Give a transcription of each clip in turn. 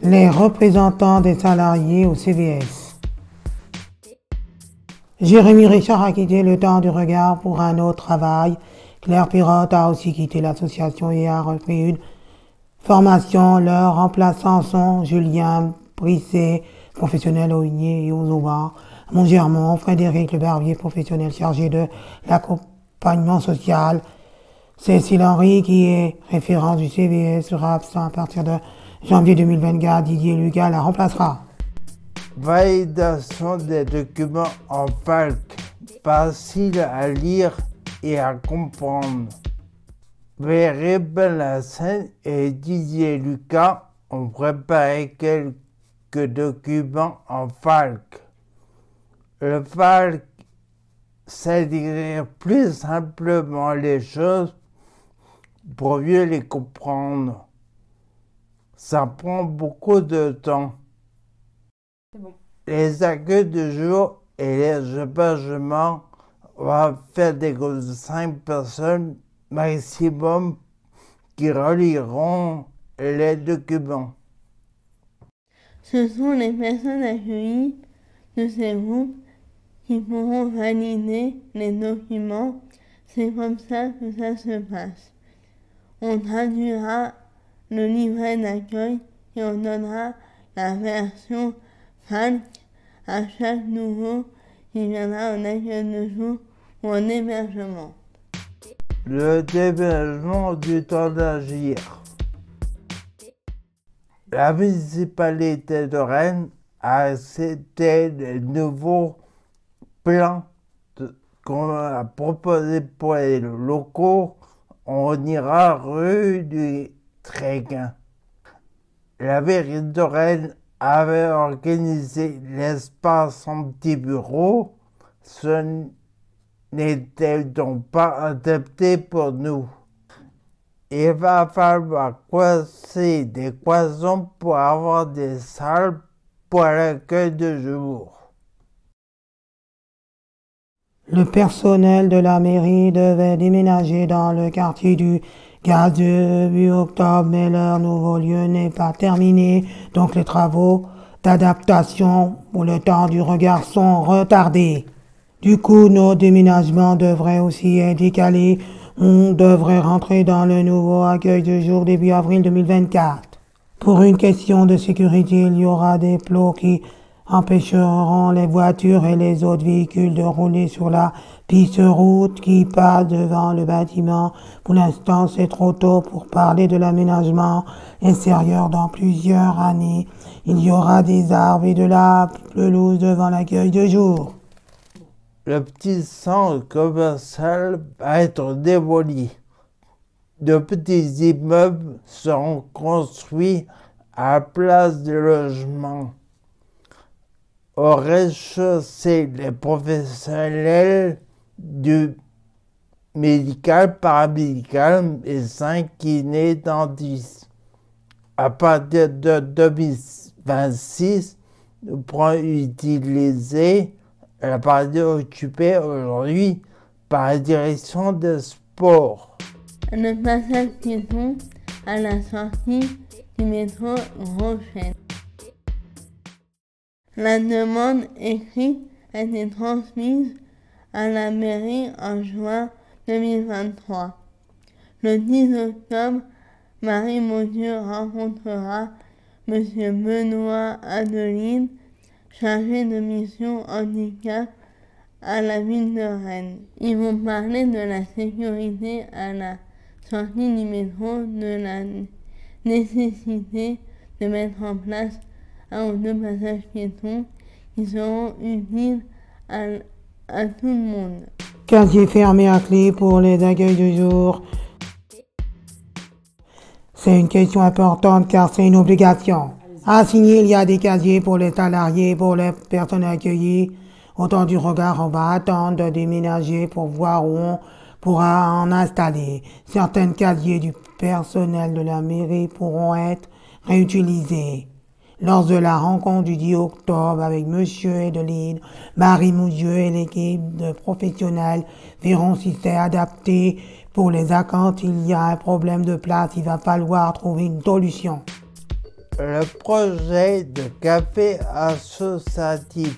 Les représentants des salariés au CVS. Jérémy Richard a quitté le temps du regard pour un autre travail. Claire Pirotte a aussi quitté l'association et a repris une formation. Leurs remplaçants sont Julien Brisset, professionnel au Hunier et aux Aubans, à Montgermont, Frédéric Le Barbier, professionnel chargé de l'accompagnement social. Cécile Henry, qui est référent du CVS, sera absent à partir de janvier 2024. Didier Lucas la remplacera. Validation des documents en FALC, facile à lire et à comprendre. Valérie Bellassène et Didier Lucas ont préparé quelques documents en FALC. Le FALC, c'est d'écrire plus simplement les choses pour mieux les comprendre. Ça prend beaucoup de temps. C'est bon. Les accueils de jour et les hébergements vont faire des groupes de 5 personnes maximum qui reliront les documents. Ce sont les personnes accueillies de ces groupes qui pourront valider les documents. C'est comme ça que ça se passe. On traduira le livret d'accueil et on donnera la version FALC à chaque nouveau qui viendra en accueil de jour ou en hébergement. Le déménagement du temps d'agir. La municipalité de Rennes a accepté les nouveaux plans qu'on a proposés pour les locaux. On ira rue du Tréguin. La mairie de Rennes avait organisé l'espace anti-bureau. Ce n'était donc pas adapté pour nous. Il va falloir coincer des cloisons pour avoir des salles pour l'accueil de jour. Le personnel de la mairie devait déménager dans le quartier du Gazieux début octobre, mais leur nouveau lieu n'est pas terminé, donc les travaux d'adaptation pour le temps du regard sont retardés. Du coup, nos déménagements devraient aussi être décalés. On devrait rentrer dans le nouveau accueil de jour début avril 2024. Pour une question de sécurité, il y aura des plots qui empêcheront les voitures et les autres véhicules de rouler sur la piste route qui passe devant le bâtiment. Pour l'instant, c'est trop tôt pour parler de l'aménagement extérieur dans plusieurs années. Il y aura des arbres et de la pelouse devant l'accueil de jour. Le petit centre commercial va être démoli. De petits immeubles seront construits à la place des logements. Au rez-de-chaussée, les professionnels du médical, paramédical, médecins, kinés, dentistes. À partir de 2026, nous pourrons utiliser la partie occupée aujourd'hui par la direction des sports. Le passage piéton à la sortie du métro Rochelle. La demande écrite a été transmise à la mairie en juin 2023. Le 10 octobre, Marie Maudieu rencontrera M. Benoît Adeline, chargé de mission handicap à la ville de Rennes. Ils vont parler de la sécurité à la sortie du métro, de la nécessité de mettre en place un ou deux passages piétons qui seront utiles à tout le monde. Casier fermé à clé pour les accueils du jour. C'est une question importante car c'est une obligation. À signer, il y a des casiers pour les salariés, pour les personnes accueillies. Au temps du regard, on va attendre de déménager pour voir où on pourra en installer. Certains casiers du personnel de la mairie pourront être réutilisés. Lors de la rencontre du 10 octobre avec Monsieur Adeline, Marie Maudieu et l'équipe de professionnels verront si c'est adapté Pour les A, quand il y a un problème de place, il va falloir trouver une solution. Le projet de café associatif.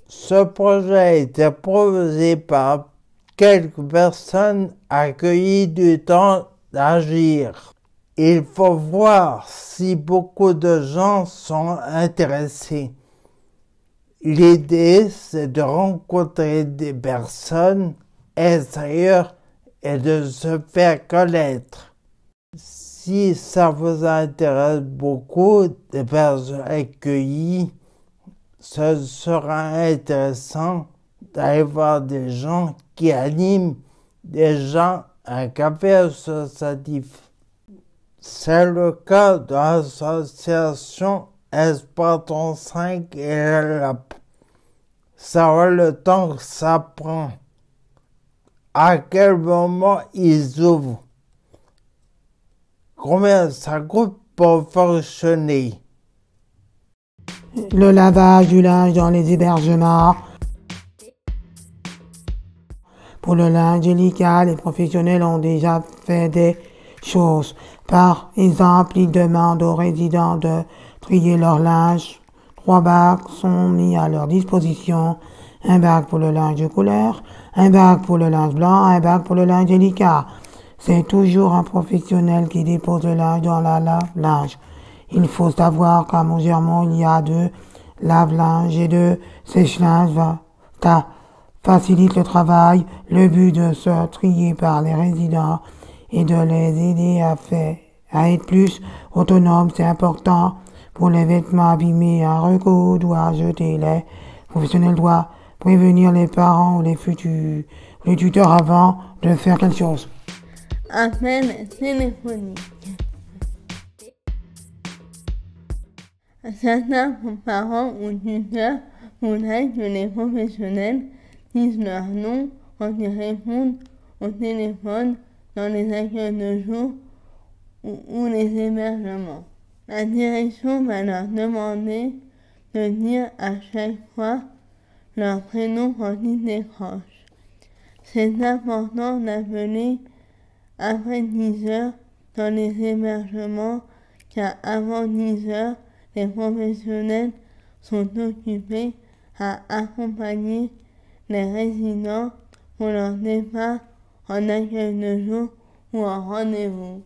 Ce projet a été proposé par quelques personnes accueillies du temps d'agir. Il faut voir si beaucoup de gens sont intéressés. L'idée, c'est de rencontrer des personnes extérieures et de se faire connaître. Si ça vous intéresse beaucoup, des personnes accueillies, ce sera intéressant d'aller voir des gens qui animent déjà un café associatif. C'est le cas de l'association Esparton 5 et la LAP. Ça va le temps que ça prend. À quel moment ils ouvrent? Combien ça coûte pour fonctionner? Le lavage du linge dans les hébergements. Pour le linge délicat, les professionnels ont déjà fait des choses. Par exemple, ils demandent aux résidents de trier leur linge. 3 bacs sont mis à leur disposition. Un bac pour le linge de couleur, un bac pour le linge blanc, un bac pour le linge délicat. C'est toujours un professionnel qui dépose le linge dans la lave-linge. Il faut savoir qu'à Montgermont, il y a 2 lave-linges et 2 sèche-linges. Ça facilite le travail. Le but de se trier par les résidents et de les aider à être plus autonomes. C'est important pour les vêtements abîmés à recoudre ou à jeter. Les professionnels doivent prévenir les parents ou les tuteurs avant de faire quelque chose. Appel téléphonique. Certains parents ou tuteurs voudraient que les professionnels disent leur nom quand ils répondent au téléphone dans les accueils de jour ou les hébergements. La direction va leur demander de dire à chaque fois leur prénom quand ils décrochent. C'est important d'appeler après 10 heures dans les hébergements car avant 10 heures, les professionnels sont occupés à accompagner les résidents pour leur départ en accueil de jour ou en rendez-vous.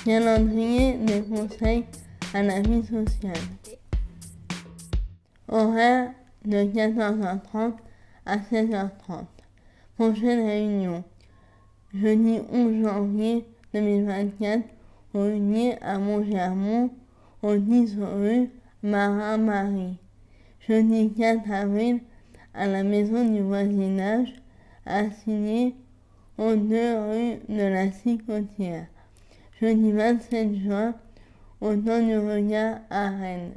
Calendrier des conseils à la vie sociale. Horaire de 14h30 à 16h30. Prochaine réunion. Jeudi 11 janvier 2024, réunis à Montgermont, au 10 rue Marin-Marie. Jeudi 4 avril, à la maison du voisinage, assigné aux 2 rues de la Cicotière. Jeudi 27 juin, au temps du regard à Rennes.